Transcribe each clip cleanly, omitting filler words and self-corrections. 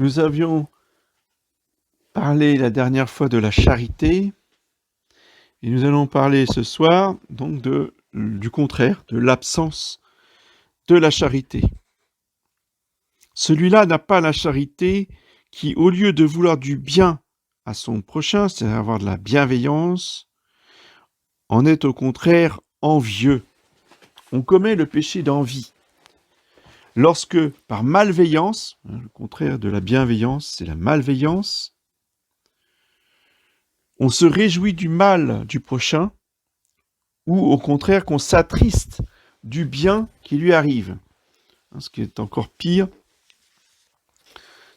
Nous avions parlé la dernière fois de la charité et nous allons parler ce soir donc du contraire, de l'absence de la charité. Celui-là n'a pas la charité qui, au lieu de vouloir du bien à son prochain, c'est-à-dire avoir de la bienveillance, en est au contraire envieux. On commet le péché d'envie. Lorsque, par malveillance, le contraire de la bienveillance, c'est la malveillance, on se réjouit du mal du prochain, ou au contraire qu'on s'attriste du bien qui lui arrive. Ce qui est encore pire,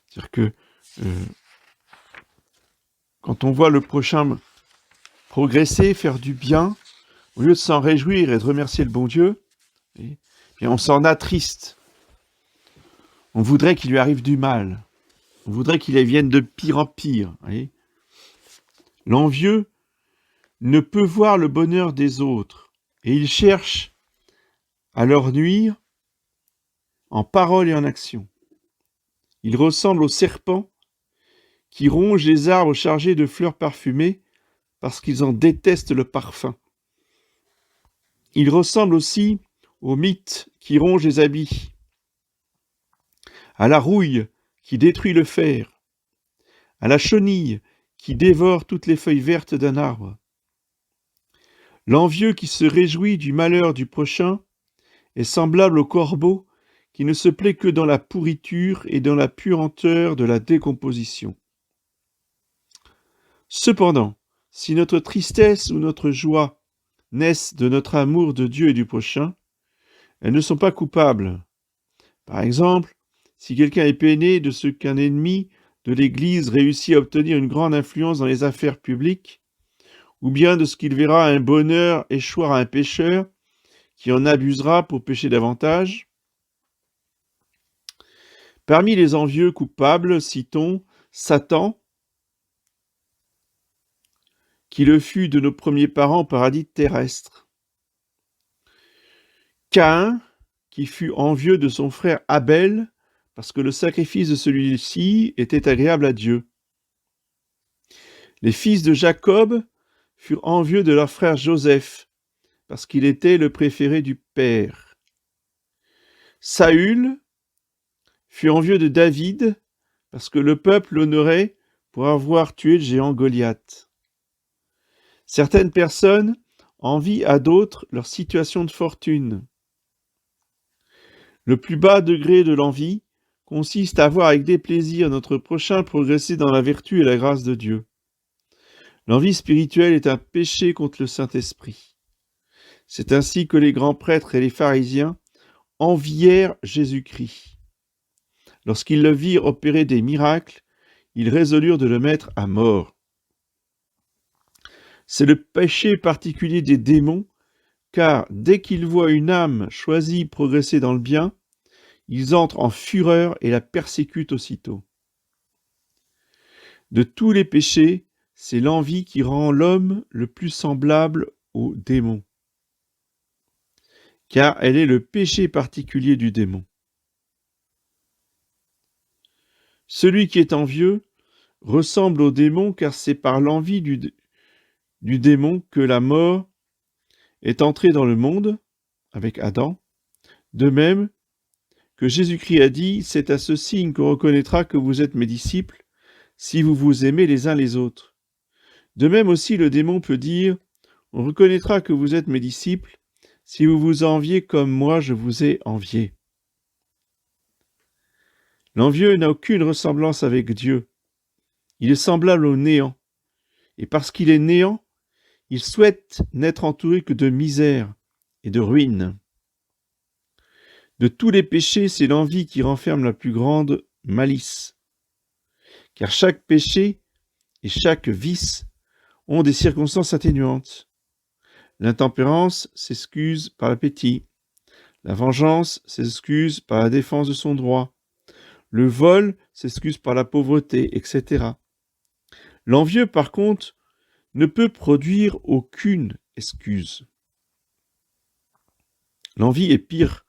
c'est-à-dire que quand on voit le prochain progresser, faire du bien, au lieu de s'en réjouir et de remercier le bon Dieu, bien on s'en attriste. On voudrait qu'il lui arrive du mal. On voudrait qu'il vienne de pire en pire. L'envieux ne peut voir le bonheur des autres et il cherche à leur nuire en parole et en action. Il ressemble au serpent qui ronge les arbres chargés de fleurs parfumées parce qu'ils en détestent le parfum. Il ressemble aussi au mythe qui ronge les habits, à la rouille qui détruit le fer, à la chenille qui dévore toutes les feuilles vertes d'un arbre. L'envieux qui se réjouit du malheur du prochain est semblable au corbeau qui ne se plaît que dans la pourriture et dans la puanteur de la décomposition. Cependant, si notre tristesse ou notre joie naissent de notre amour de Dieu et du prochain, elles ne sont pas coupables. Par exemple, si quelqu'un est peiné de ce qu'un ennemi de l'Église réussit à obtenir une grande influence dans les affaires publiques, ou bien de ce qu'il verra un bonheur échoir à un pécheur qui en abusera pour pécher davantage. Parmi les envieux coupables, citons Satan, qui le fut de nos premiers parents au paradis terrestre. Caïn, qui fut envieux de son frère Abel, parce que le sacrifice de celui-ci était agréable à Dieu. Les fils de Jacob furent envieux de leur frère Joseph, parce qu'il était le préféré du père. Saül fut envieux de David, parce que le peuple l'honorait pour avoir tué le géant Goliath. Certaines personnes envient à d'autres leur situation de fortune. Le plus bas degré de l'envie consiste à voir avec déplaisir notre prochain progresser dans la vertu et la grâce de Dieu. L'envie spirituelle est un péché contre le Saint-Esprit. C'est ainsi que les grands prêtres et les pharisiens envièrent Jésus-Christ. Lorsqu'ils le virent opérer des miracles, ils résolurent de le mettre à mort. C'est le péché particulier des démons, car dès qu'ils voient une âme choisie progresser dans le bien, ils entrent en fureur et la persécutent aussitôt. De tous les péchés, c'est l'envie qui rend l'homme le plus semblable au démon, car elle est le péché particulier du démon. Celui qui est envieux ressemble au démon, car c'est par l'envie du démon que la mort est entrée dans le monde, avec Adam. De même que Jésus-Christ a dit, c'est à ce signe qu'on reconnaîtra que vous êtes mes disciples, si vous vous aimez les uns les autres. De même aussi, le démon peut dire, on reconnaîtra que vous êtes mes disciples, si vous vous enviez comme moi je vous ai envié. L'envieux n'a aucune ressemblance avec Dieu. Il est semblable au néant. Et parce qu'il est néant, il souhaite n'être entouré que de misère et de ruine. De tous les péchés, c'est l'envie qui renferme la plus grande malice. Car chaque péché et chaque vice ont des circonstances atténuantes. L'intempérance s'excuse par l'appétit. La vengeance s'excuse par la défense de son droit. Le vol s'excuse par la pauvreté, etc. L'envieux, par contre, ne peut produire aucune excuse. L'envie est pire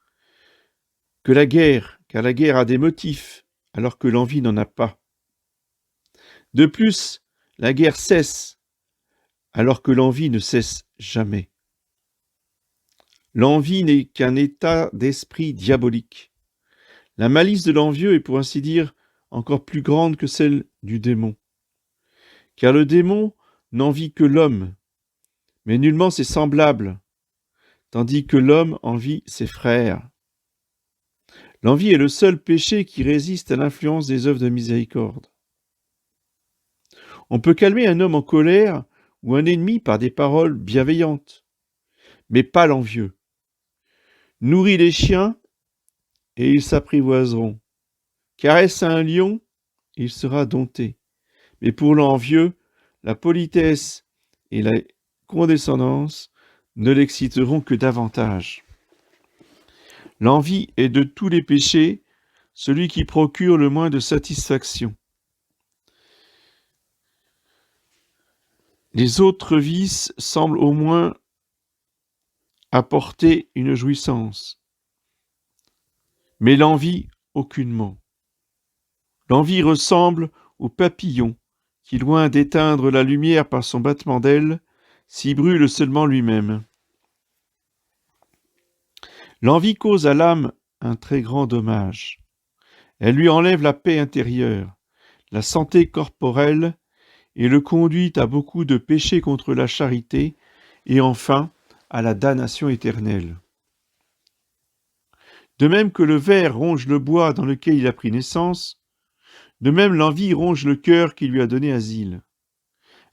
que la guerre, car la guerre a des motifs, alors que l'envie n'en a pas. De plus, la guerre cesse, alors que l'envie ne cesse jamais. L'envie n'est qu'un état d'esprit diabolique. La malice de l'envieux est pour ainsi dire encore plus grande que celle du démon. Car le démon n'envie que l'homme, mais nullement ses semblables, tandis que l'homme envie ses frères. L'envie est le seul péché qui résiste à l'influence des œuvres de miséricorde. On peut calmer un homme en colère ou un ennemi par des paroles bienveillantes, mais pas l'envieux. Nourris les chiens et ils s'apprivoiseront. Caresse un lion, il sera dompté. Mais pour l'envieux, la politesse et la condescendance ne l'exciteront que davantage. L'envie est de tous les péchés celui qui procure le moins de satisfaction. Les autres vices semblent au moins apporter une jouissance, mais l'envie aucunement. L'envie ressemble au papillon qui, loin d'éteindre la lumière par son battement d'ailes, s'y brûle seulement lui-même. L'envie cause à l'âme un très grand dommage. Elle lui enlève la paix intérieure, la santé corporelle et le conduit à beaucoup de péchés contre la charité et enfin à la damnation éternelle. De même que le ver ronge le bois dans lequel il a pris naissance, de même l'envie ronge le cœur qui lui a donné asile.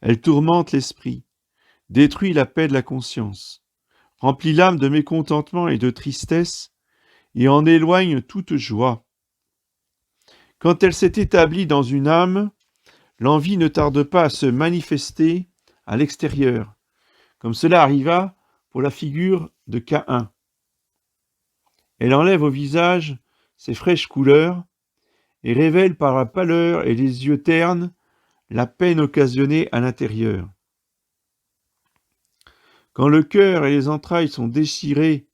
Elle tourmente l'esprit, détruit la paix de la conscience, remplit l'âme de mécontentement et de tristesse, et en éloigne toute joie. Quand elle s'est établie dans une âme, l'envie ne tarde pas à se manifester à l'extérieur, comme cela arriva pour la figure de Caïn. Elle enlève au visage ses fraîches couleurs et révèle par la pâleur et les yeux ternes la peine occasionnée à l'intérieur. Quand le cœur et les entrailles sont déchirés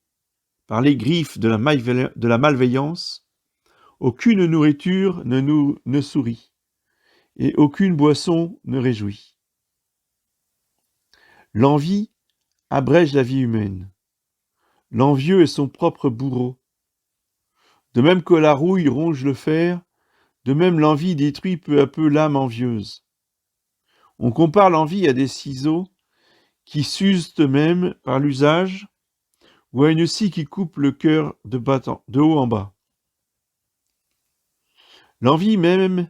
par les griffes de la malveillance, aucune nourriture ne sourit et aucune boisson ne réjouit. L'envie abrège la vie humaine. L'envieux est son propre bourreau. De même que la rouille ronge le fer, de même l'envie détruit peu à peu l'âme envieuse. On compare l'envie à des ciseaux qui s'usent eux-mêmes par l'usage, ou à une scie qui coupe le cœur de haut en bas. L'envie mène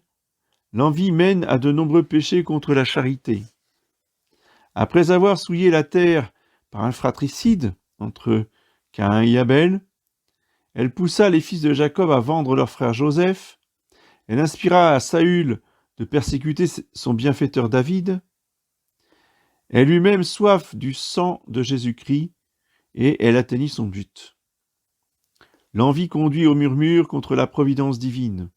à de nombreux péchés contre la charité. Après avoir souillé la terre par un fratricide entre Caïn et Abel, elle poussa les fils de Jacob à vendre leur frère Joseph, elle inspira à Saül de persécuter son bienfaiteur David, elle eut même soif du sang de Jésus-Christ, et elle atteignit son but. L'envie conduit au murmure contre la providence divine.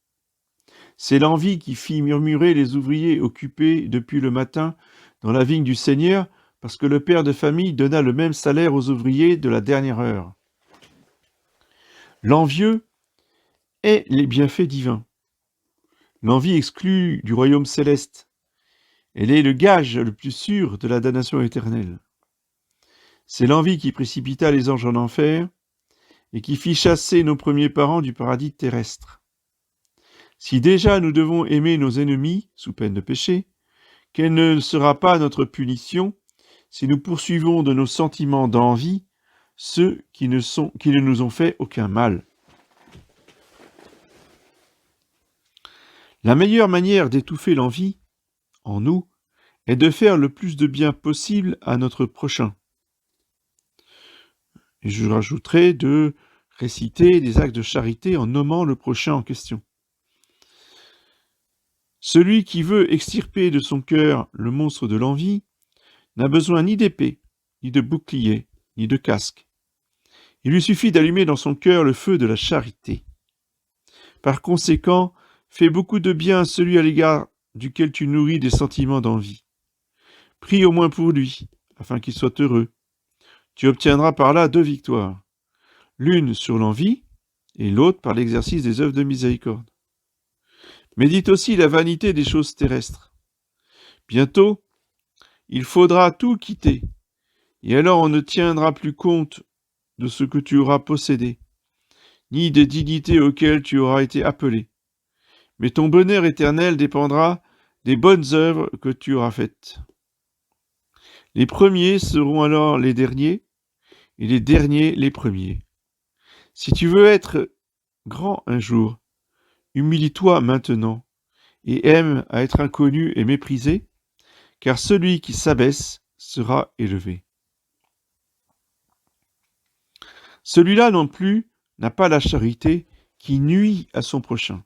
C'est l'envie qui fit murmurer les ouvriers occupés depuis le matin dans la vigne du Seigneur, parce que le père de famille donna le même salaire aux ouvriers de la dernière heure. L'envieux est les bienfaits divins. L'envie exclut du royaume céleste. Elle est le gage le plus sûr de la damnation éternelle. C'est l'envie qui précipita les anges en enfer et qui fit chasser nos premiers parents du paradis terrestre. Si déjà nous devons aimer nos ennemis sous peine de péché, quelle ne sera pas notre punition si nous poursuivons de nos sentiments d'envie ceux qui ne nous ont fait aucun mal. La meilleure manière d'étouffer l'envie, en nous, est de faire le plus de bien possible à notre prochain. Et je rajouterai de réciter des actes de charité en nommant le prochain en question. Celui qui veut extirper de son cœur le monstre de l'envie n'a besoin ni d'épée, ni de bouclier, ni de casque. Il lui suffit d'allumer dans son cœur le feu de la charité. Par conséquent, fais beaucoup de bien à celui à l'égard duquel tu nourris des sentiments d'envie. Prie au moins pour lui, afin qu'il soit heureux. Tu obtiendras par là 2 victoires, l'une sur l'envie et l'autre par l'exercice des œuvres de miséricorde. Médite aussi la vanité des choses terrestres. Bientôt, il faudra tout quitter, et alors on ne tiendra plus compte de ce que tu auras possédé, ni des dignités auxquelles tu auras été appelé. Mais ton bonheur éternel dépendra des bonnes œuvres que tu auras faites. Les premiers seront alors les derniers, et les derniers les premiers. Si tu veux être grand un jour, humilie-toi maintenant, et aime à être inconnu et méprisé, car celui qui s'abaisse sera élevé. Celui-là non plus n'a pas la charité qui nuit à son prochain,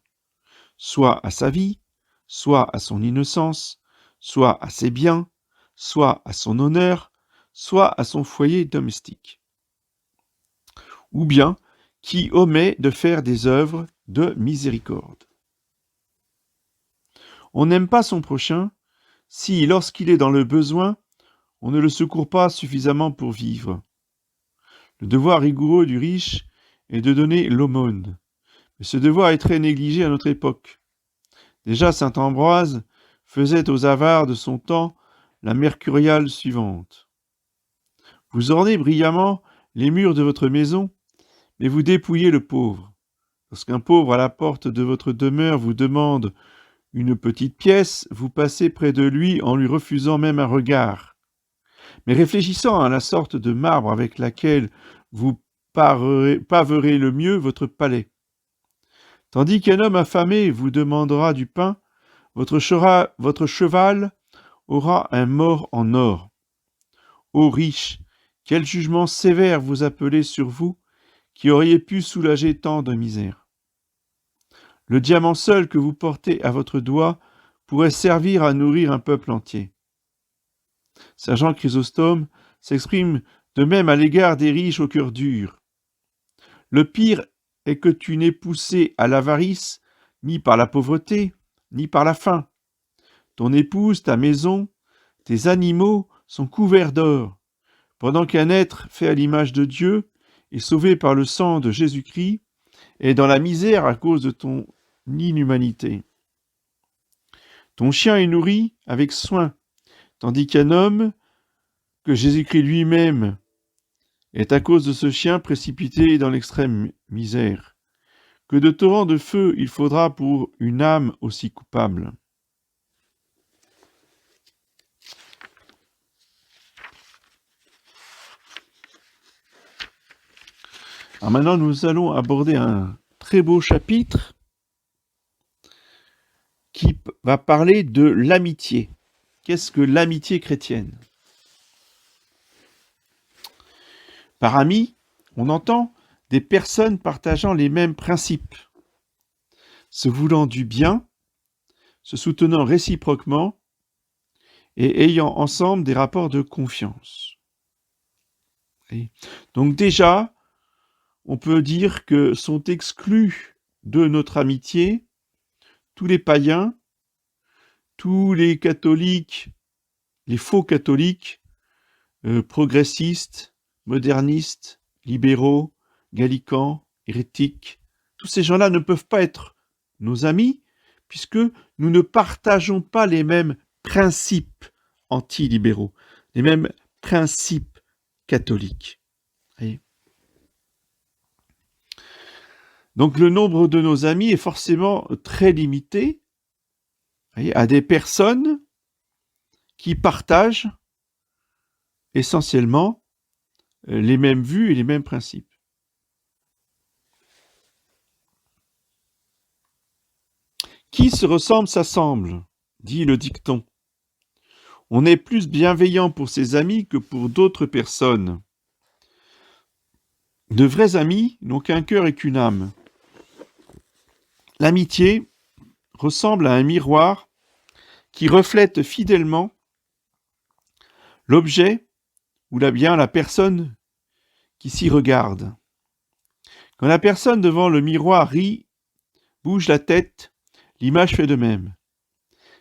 soit à sa vie, soit à son innocence, soit à ses biens, soit à son honneur, soit à son foyer domestique. Ou bien qui omet de faire des œuvres de miséricorde. On n'aime pas son prochain si, lorsqu'il est dans le besoin, on ne le secourt pas suffisamment pour vivre. Le devoir rigoureux du riche est de donner l'aumône, mais ce devoir est très négligé à notre époque. Déjà saint Ambroise faisait aux avares de son temps la mercuriale suivante. Vous ornez brillamment les murs de votre maison, mais vous dépouillez le pauvre. Lorsqu'un pauvre à la porte de votre demeure vous demande une petite pièce, vous passez près de lui en lui refusant même un regard. Mais réfléchissant à la sorte de marbre avec laquelle vous paverez le mieux votre palais. Tandis qu'un homme affamé vous demandera du pain, votre cheval aura un mors en or. Ô riches, quel jugement sévère vous appelez sur vous, qui auriez pu soulager tant de misère. Le diamant seul que vous portez à votre doigt pourrait servir à nourrir un peuple entier. Saint Jean Chrysostome s'exprime de même à l'égard des riches au cœur dur. Le pire est que tu n'es poussé à l'avarice ni par la pauvreté, ni par la faim. Ton épouse, ta maison, tes animaux sont couverts d'or, pendant qu'un être fait à l'image de Dieu et sauvé par le sang de Jésus-Christ est dans la misère à cause de ton inhumanité. Ton chien est nourri avec soin, tandis qu'un homme, que Jésus-Christ lui-même est à cause de ce chien précipité dans l'extrême misère. Que de torrents de feu il faudra pour une âme aussi coupable. Alors maintenant, nous allons aborder un très beau chapitre qui va parler de l'amitié. Qu'est-ce que l'amitié chrétienne? Par amis, on entend des personnes partageant les mêmes principes, se voulant du bien, se soutenant réciproquement et ayant ensemble des rapports de confiance. Et donc déjà, on peut dire que sont exclus de notre amitié tous les païens, tous les catholiques, les faux catholiques, progressistes, modernistes, libéraux, gallicans, hérétiques. Tous ces gens-là ne peuvent pas être nos amis puisque nous ne partageons pas les mêmes principes anti-libéraux, les mêmes principes catholiques. Voyez. Donc le nombre de nos amis est forcément très limité, voyez, à des personnes qui partagent essentiellement les mêmes vues et les mêmes principes. Qui se ressemble s'assemble, dit le dicton. On est plus bienveillant pour ses amis que pour d'autres personnes. De vrais amis n'ont qu'un cœur et qu'une âme. L'amitié ressemble à un miroir qui reflète fidèlement l'objet ou bien la personne qui s'y regarde. Quand la personne devant le miroir rit, bouge la tête, l'image fait de même.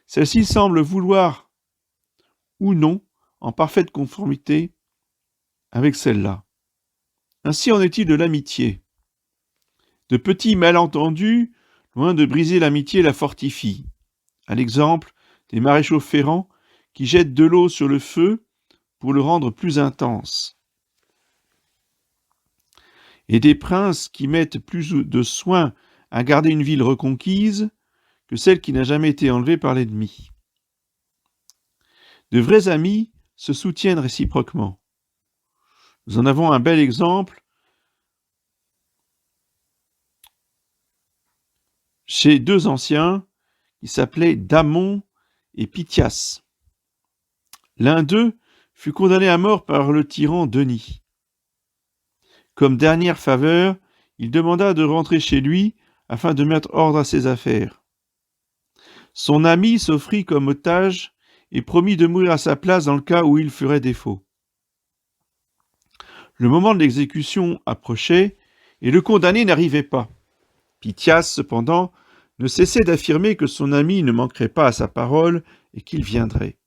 Celle-ci semble vouloir ou non en parfaite conformité avec celle-là. Ainsi en est-il de l'amitié. De petits malentendus loin de briser l'amitié, la fortifie. À l'exemple des maréchaux ferrants qui jettent de l'eau sur le feu pour le rendre plus intense. Et des princes qui mettent plus de soin à garder une ville reconquise que celle qui n'a jamais été enlevée par l'ennemi. De vrais amis se soutiennent réciproquement. Nous en avons un bel exemple chez deux anciens qui s'appelaient Damon et Pythias. L'un d'eux fut condamné à mort par le tyran Denis. Comme dernière faveur, il demanda de rentrer chez lui afin de mettre ordre à ses affaires. Son ami s'offrit comme otage et promit de mourir à sa place dans le cas où il ferait défaut. Le moment de l'exécution approchait et le condamné n'arrivait pas. Pythias, cependant, ne cessait d'affirmer que son ami ne manquerait pas à sa parole et qu'il viendrait.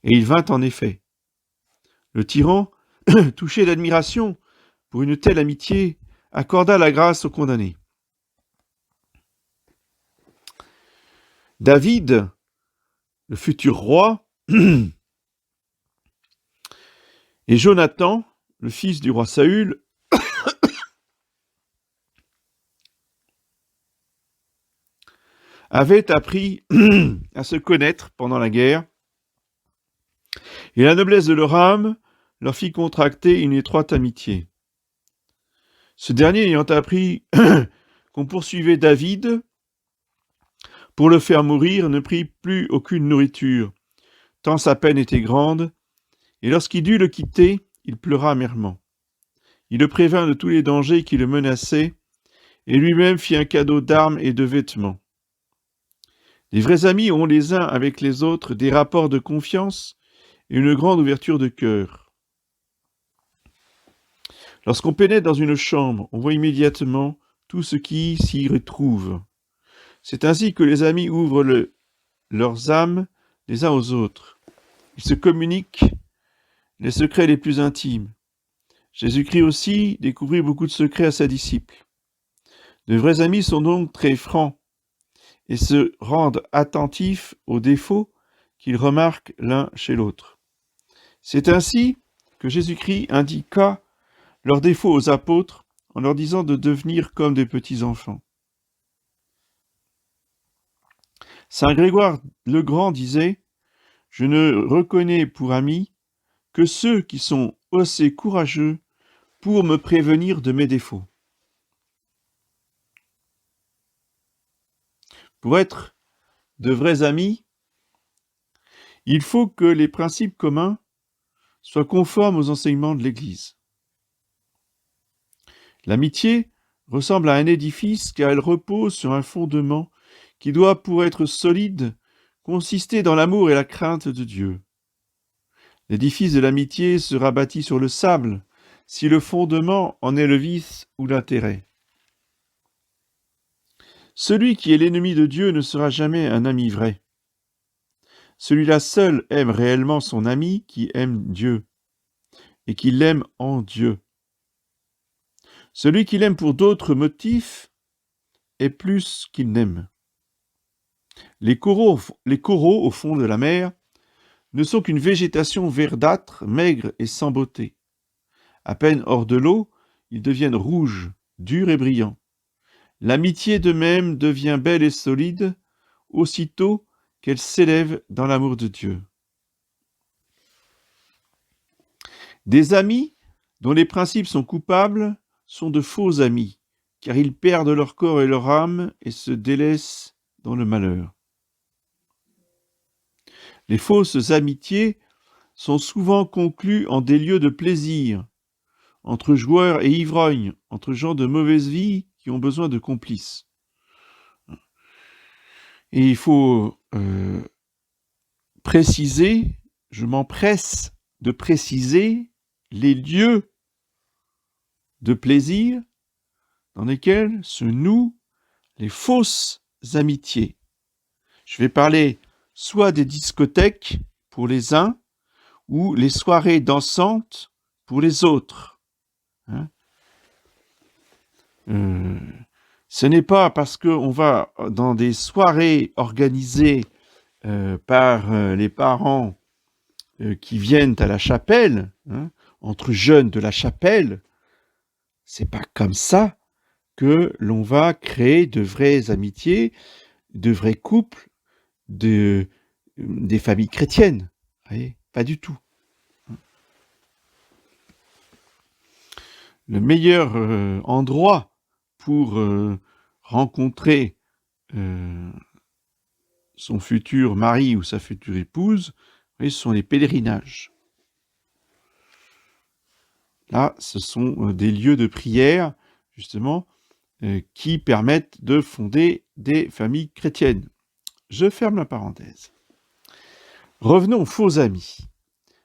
Et il vint en effet. Le tyran, touché d'admiration pour une telle amitié, accorda la grâce au condamné. David, le futur roi, et Jonathan, le fils du roi Saül, avaient appris à se connaître pendant la guerre, et la noblesse de leur âme leur fit contracter une étroite amitié. Ce dernier ayant appris qu'on poursuivait David pour le faire mourir, ne prit plus aucune nourriture, tant sa peine était grande, et lorsqu'il dut le quitter, il pleura amèrement. Il le prévint de tous les dangers qui le menaçaient, et lui-même fit un cadeau d'armes et de vêtements. Les vrais amis ont les uns avec les autres des rapports de confiance et une grande ouverture de cœur. Lorsqu'on pénètre dans une chambre, on voit immédiatement tout ce qui s'y retrouve. C'est ainsi que les amis ouvrent leurs âmes les uns aux autres. Ils se communiquent les secrets les plus intimes. Jésus-Christ aussi découvrit beaucoup de secrets à ses disciples. De vrais amis sont donc très francs et se rendent attentifs aux défauts qu'ils remarquent l'un chez l'autre. C'est ainsi que Jésus-Christ indiqua leurs défauts aux apôtres en leur disant de devenir comme des petits enfants. Saint Grégoire le Grand disait « Je ne reconnais pour amis que ceux qui sont assez courageux pour me prévenir de mes défauts. » Pour être de vrais amis, il faut que les principes communs soient conformes aux enseignements de l'Église. L'amitié ressemble à un édifice car elle repose sur un fondement qui doit, pour être solide, consister dans l'amour et la crainte de Dieu. L'édifice de l'amitié sera bâti sur le sable si le fondement en est le vice ou l'intérêt. Celui qui est l'ennemi de Dieu ne sera jamais un ami vrai. Celui-là seul aime réellement son ami qui aime Dieu et qui l'aime en Dieu. Celui qui l'aime pour d'autres motifs est plus qu'il n'aime. Les coraux au fond de la mer ne sont qu'une végétation verdâtre, maigre et sans beauté. À peine hors de l'eau, ils deviennent rouges, durs et brillants. L'amitié de même devient belle et solide, aussitôt qu'elle s'élève dans l'amour de Dieu. Des amis dont les principes sont coupables sont de faux amis, car ils perdent leur corps et leur âme et se délaissent dans le malheur. Les fausses amitiés sont souvent conclues en des lieux de plaisir, entre joueurs et ivrognes, entre gens de mauvaise vie qui ont besoin de complices. Et il faut préciser, je m'empresse de préciser les lieux de plaisir dans lesquels se nouent les fausses amitiés. Je vais parler soit des discothèques pour les uns, ou les soirées dansantes pour les autres. Ce n'est pas parce qu'on va dans des soirées organisées par les parents qui viennent à la chapelle, hein, entre jeunes de la chapelle, c'est pas comme ça que l'on va créer de vraies amitiés, de vrais couples, des familles chrétiennes. Vous voyez, pas du tout. Le meilleur endroit pour rencontrer son futur mari ou sa future épouse, ce sont les pèlerinages. Là, ce sont des lieux de prière, justement, qui permettent de fonder des familles chrétiennes. Je ferme la parenthèse. Revenons aux faux amis.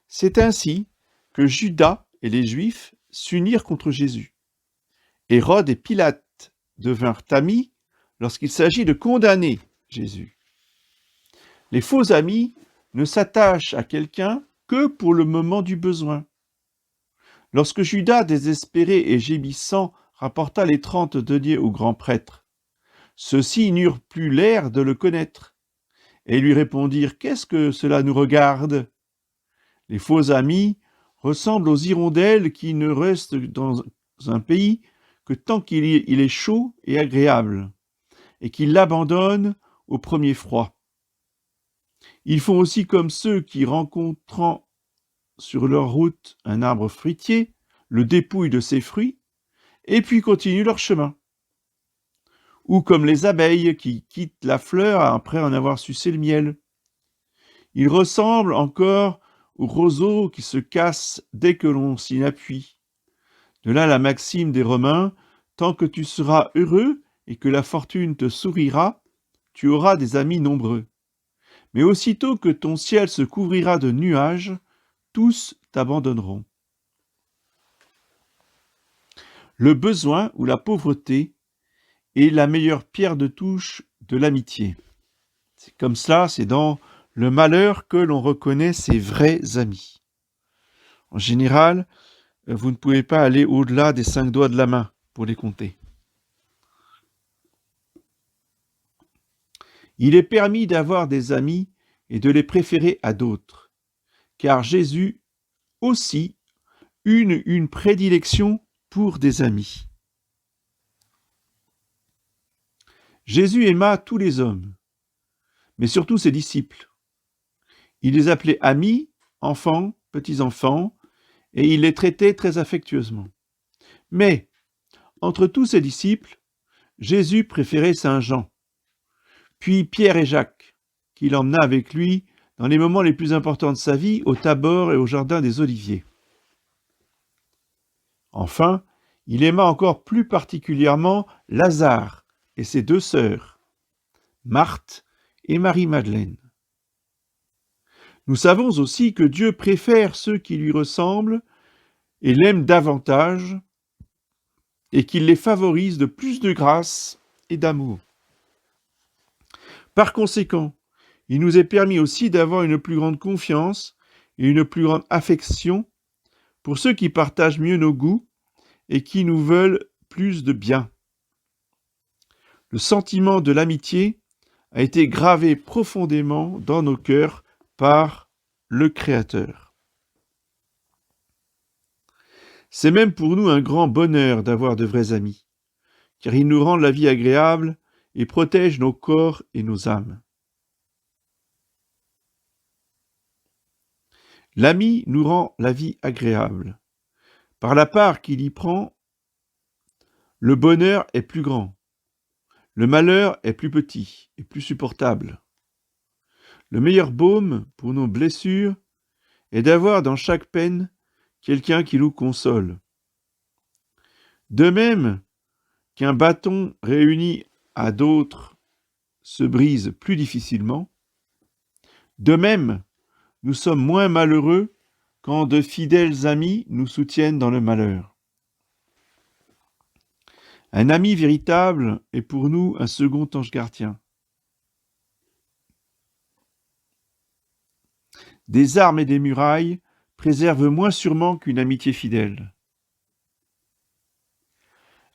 C'est ainsi que Judas et les Juifs s'unirent contre Jésus. Hérode et Pilate devinrent amis lorsqu'il s'agit de condamner Jésus. Les faux amis ne s'attachent à quelqu'un que pour le moment du besoin. Lorsque Judas, désespéré et gémissant, rapporta les 30 deniers au grand prêtre, ceux-ci n'eurent plus l'air de le connaître, et lui répondirent « Qu'est-ce que cela nous regarde ?» Les faux amis ressemblent aux hirondelles qui ne restent dans un pays que tant qu'il est chaud et agréable, et qui l'abandonnent au premier froid. Ils font aussi comme ceux qui, rencontrant sur leur route un arbre fruitier, le dépouillent de ses fruits, et puis continuent leur chemin. Ou comme les abeilles qui quittent la fleur après en avoir sucé le miel. Ils ressemblent encore aux roseaux qui se cassent dès que l'on s'y appuie. De là la maxime des Romains, tant que tu seras heureux et que la fortune te sourira, tu auras des amis nombreux. Mais aussitôt que ton ciel se couvrira de nuages, tous t'abandonneront. Le besoin ou la pauvreté est la meilleure pierre de touche de l'amitié. C'est comme cela, c'est dans le malheur que l'on reconnaît ses vrais amis. En général, vous ne pouvez pas aller au-delà des 5 doigts de la main pour les compter. Il est permis d'avoir des amis et de les préférer à d'autres, car Jésus aussi eut une prédilection pour des amis. Jésus aima tous les hommes, mais surtout ses disciples. Il les appelait amis, enfants, petits-enfants, et il les traitait très affectueusement. Mais, entre tous ses disciples, Jésus préférait Saint Jean, puis Pierre et Jacques, qu'il emmena avec lui dans les moments les plus importants de sa vie, au Tabor et au Jardin des Oliviers. Enfin, il aima encore plus particulièrement Lazare et ses 2 sœurs, Marthe et Marie-Madeleine. Nous savons aussi que Dieu préfère ceux qui lui ressemblent et l'aiment davantage et qu'il les favorise de plus de grâce et d'amour. Par conséquent, il nous est permis aussi d'avoir une plus grande confiance et une plus grande affection pour ceux qui partagent mieux nos goûts et qui nous veulent plus de bien. Le sentiment de l'amitié a été gravé profondément dans nos cœurs par le Créateur. C'est même pour nous un grand bonheur d'avoir de vrais amis, car ils nous rendent la vie agréable et protègent nos corps et nos âmes. L'ami nous rend la vie agréable. Par la part qu'il y prend, le bonheur est plus grand. Le malheur est plus petit et plus supportable. Le meilleur baume pour nos blessures est d'avoir dans chaque peine quelqu'un qui nous console. De même qu'un bâton réuni à d'autres se brise plus difficilement, de même nous sommes moins malheureux quand de fidèles amis nous soutiennent dans le malheur. Un ami véritable est pour nous un second ange gardien. Des armes et des murailles préservent moins sûrement qu'une amitié fidèle.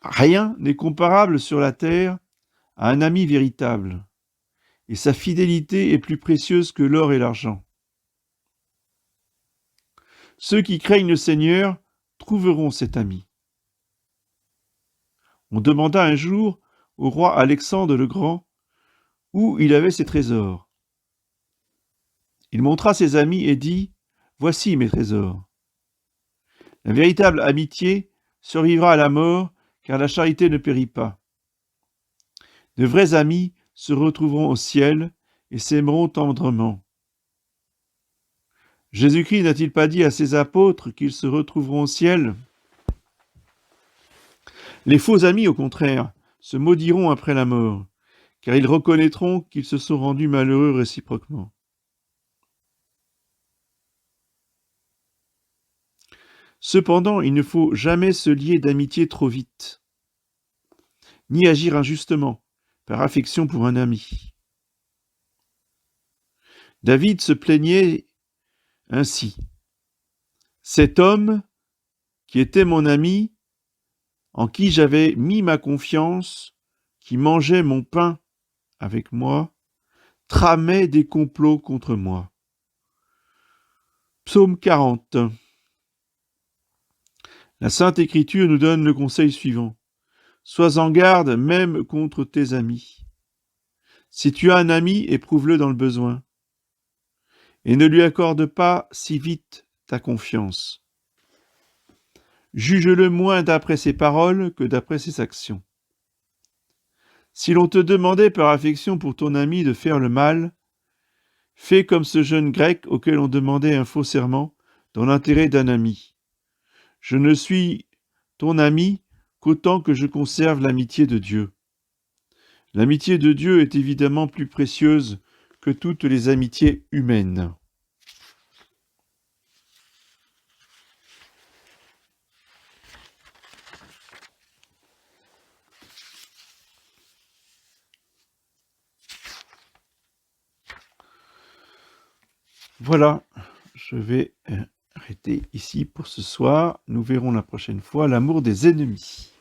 Rien n'est comparable sur la terre à un ami véritable, et sa fidélité est plus précieuse que l'or et l'argent. Ceux qui craignent le Seigneur trouveront cet ami. On demanda un jour au roi Alexandre le Grand où il avait ses trésors. Il montra ses amis et dit : « Voici mes trésors. » La véritable amitié survivra à la mort, car la charité ne périt pas. De vrais amis se retrouveront au ciel et s'aimeront tendrement. Jésus-Christ n'a-t-il pas dit à ses apôtres qu'ils se retrouveront au ciel ? Les faux amis, au contraire, se maudiront après la mort, car ils reconnaîtront qu'ils se sont rendus malheureux réciproquement. Cependant, il ne faut jamais se lier d'amitié trop vite, ni agir injustement, par affection pour un ami. David se plaignait ainsi : « Cet homme, qui était mon ami, en qui j'avais mis ma confiance, qui mangeait mon pain avec moi, tramait des complots contre moi. » Psaume 40. La Sainte Écriture nous donne le conseil suivant : sois en garde même contre tes amis. Si tu as un ami, éprouve-le dans le besoin, et ne lui accorde pas si vite ta confiance. Juge-le moins d'après ses paroles que d'après ses actions. Si l'on te demandait par affection pour ton ami de faire le mal, fais comme ce jeune grec auquel on demandait un faux serment dans l'intérêt d'un ami. Je ne suis ton ami qu'autant que je conserve l'amitié de Dieu. L'amitié de Dieu est évidemment plus précieuse que toutes les amitiés humaines. Voilà, je vais arrêter ici pour ce soir. Nous verrons la prochaine fois l'amour des ennemis.